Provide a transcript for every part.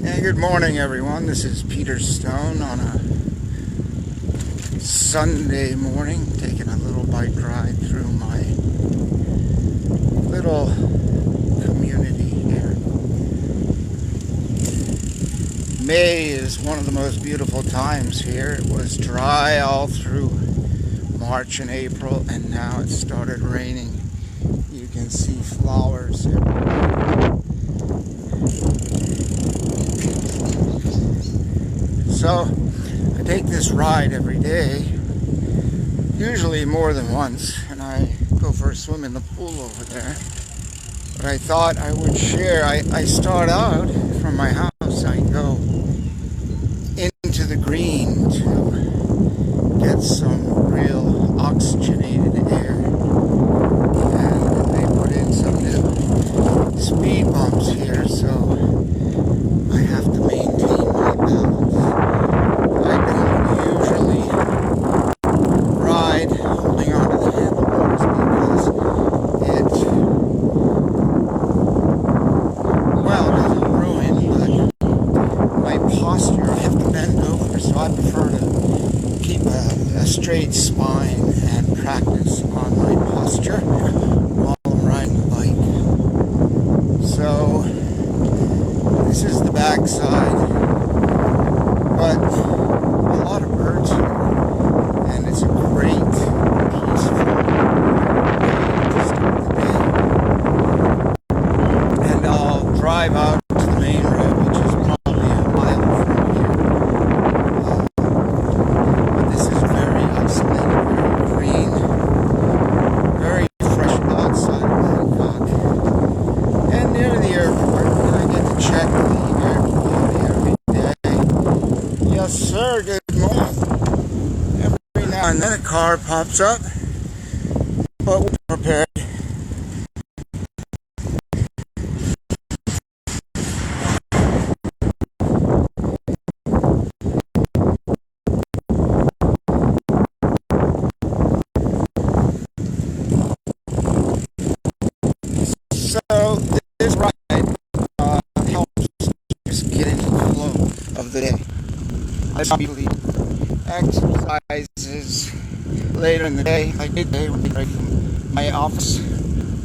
Yeah, good morning, everyone. This is Peter Stone on a Sunday morning, taking a little bike ride through my little community here. May is one of the most beautiful times here. It was dry all through March and April, and now it started raining. You can see flowers everywhere. So I take this ride every day, usually more than once, and I go for a swim in the pool over there. But I thought I would share. I start out from my house. I go into the green to get some real oxygenated air, and they put in some new speed bumps here, so I have to maintain my balance. I don't usually ride holding onto the handlebars because it, well, it doesn't ruin, but my posture, I have to bend over, so I prefer to keep a straight spine and practice on my posture while I'm riding the bike. So this is the backside, but a lot of birds here, and it's a great, peaceful way to start the day. And I'll drive out to the main road, which is probably a mile from here. But this is very isolated, very green, very fresh outside of Bangkok, and near the airport. I get to check the air quality every day. Yes, sir. Good morning. Every now and then a car pops up, but we're prepared. So this ride helps just get into the flow of the day. I usually exercises later in the day, like midday, when I from my office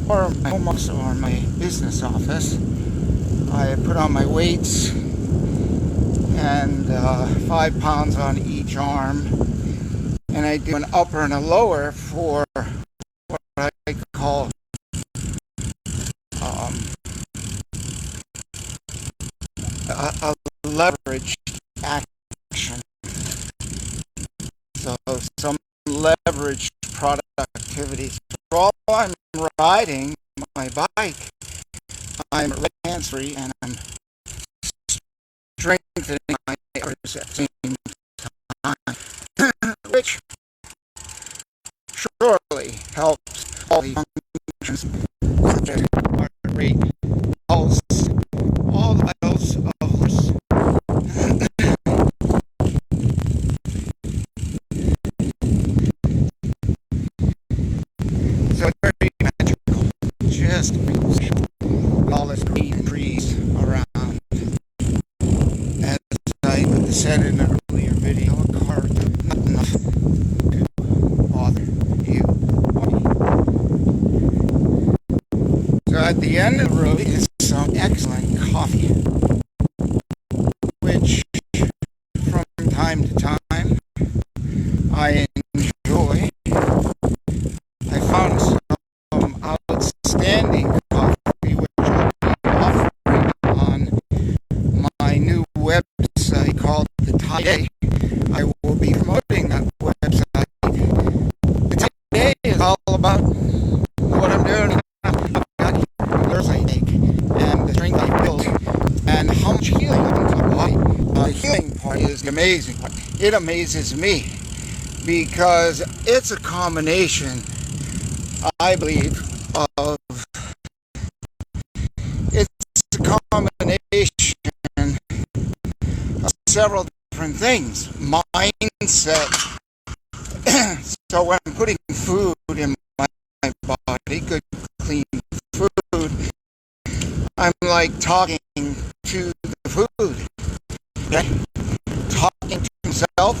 or my home office or my business office. I put on my weights and 5 pounds on each arm, and I do an upper and a lower for what I call a leveraged action. So some leveraged productivity. So while I'm riding my bike, I'm hands-free and I'm strengthening my arms at the same time, which surely helps all the functions such as heart rate, pulse, all the vitals of horse. So it's very magical, just with all this green and trees around. As I said in an earlier video, a car is not enough to bother you or me. So at the end of the road is some excellent coffee, which from time to time I enjoy. I found some outstanding coffee which I'll be offering on my new website called The Thai Day. I will be promoting that website. The Thai Day is all about what I'm doing, I take, and the strength I build, and how much healing I can apply. The healing part is the amazing part. It amazes me because it's a combination, I believe, of several different things. Mindset. So when I'm putting food in my body, good clean food, I'm like talking to the food. talking to himself.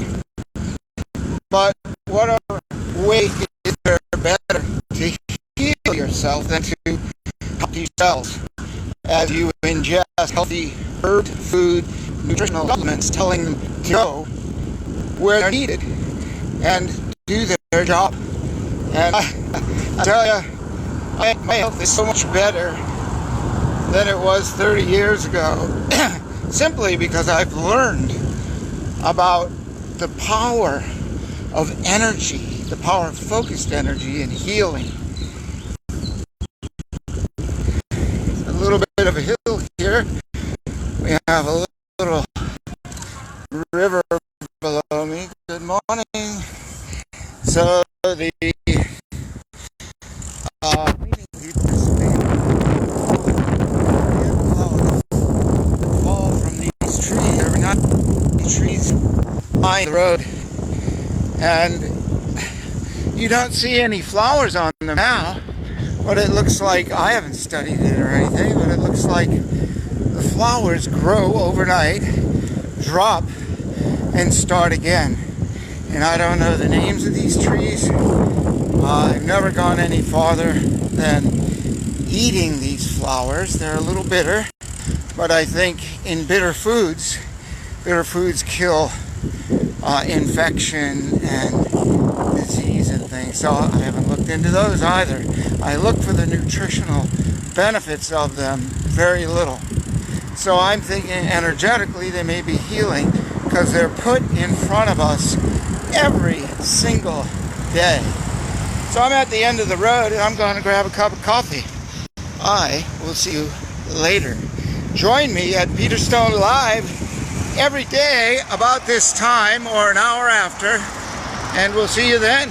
But what other way is there better to heal yourself than to help yourself as you ingest healthy herb food, nutritional supplements, telling them to go where they're needed and do their job. And I tell you, my health is so much better than it was 30 years ago, simply because I've learned about the power of energy, the power of focused energy and healing. A little bit of a hill here. We have a little river below me. Good morning. So the cleaning people fall from these trees. There are not trees behind the road, and you don't see any flowers on them now. But it looks like, I haven't studied it or anything, but it looks like the flowers grow overnight, drop, and start again. And I don't know the names of these trees. I've never gone any farther than eating these flowers. They're a little bitter, but I think in bitter foods kill infection and disease and things. So I haven't looked into those either. I look for the nutritional benefits of them very little. So I'm thinking energetically they may be healing because they're put in front of us every single day. So I'm at the end of the road and I'm going to grab a cup of coffee. I will see you later. Join me at Peter Stone Live every day about this time or an hour after, and we'll see you then.